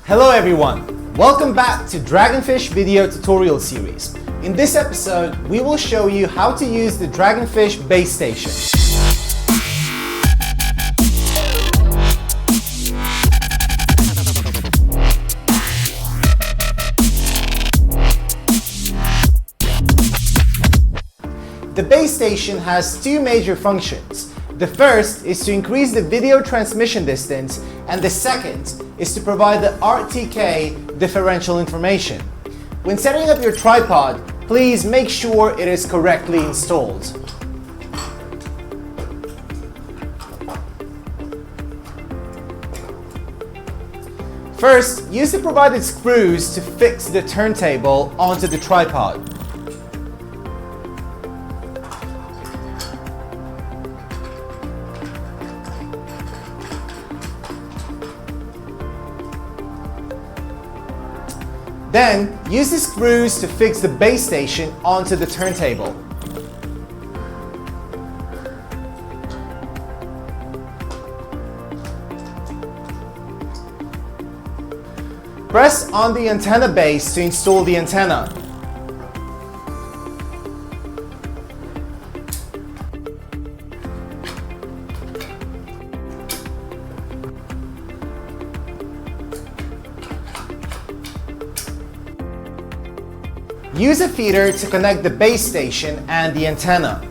Hello everyone! Welcome back to Dragonfish video tutorial series. In this episode, we will show you how to use the Dragonfish base station. The base station has two major functions. The first is to increase the video transmission distance, and the second is to provide the RTK differential information. When setting up your tripod, please make sure it is correctly installed. First, use the provided screws to fix the turntable onto the tripod. Then, use the screws to fix the base station onto the turntable. Press on the antenna base to install the antenna. Use a feeder to connect the base station and the antenna.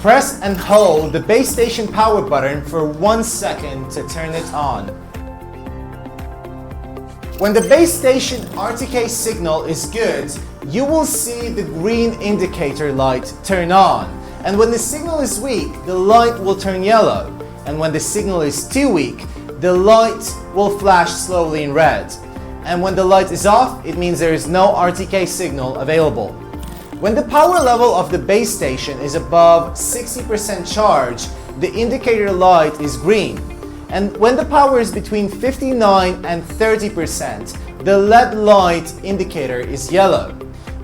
Press and hold the base station power button for 1 second to turn it on. When the base station RTK signal is good, you will see the green indicator light turn on. And when the signal is weak, the light will turn yellow. And when the signal is too weak, the light will flash slowly in red. And when the light is off, it means there is no RTK signal available. When the power level of the base station is above 60% charge, the indicator light is green. And when the power is between 59 and 30%, the LED light indicator is yellow.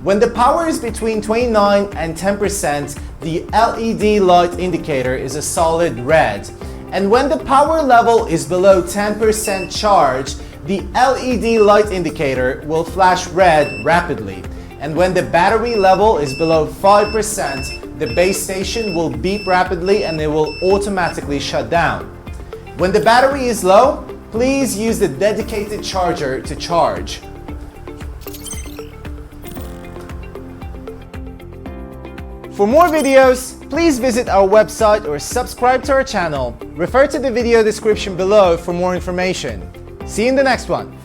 When the power is between 29 and 10%, the LED light indicator is a solid red. And when the power level is below 10% charge, the LED light indicator will flash red rapidly. And when the battery level is below 5%, the base station will beep rapidly and it will automatically shut down. When the battery is low, please use the dedicated charger to charge. For more videos, please visit our website or subscribe to our channel. Refer to the video description below for more information. See you in the next one.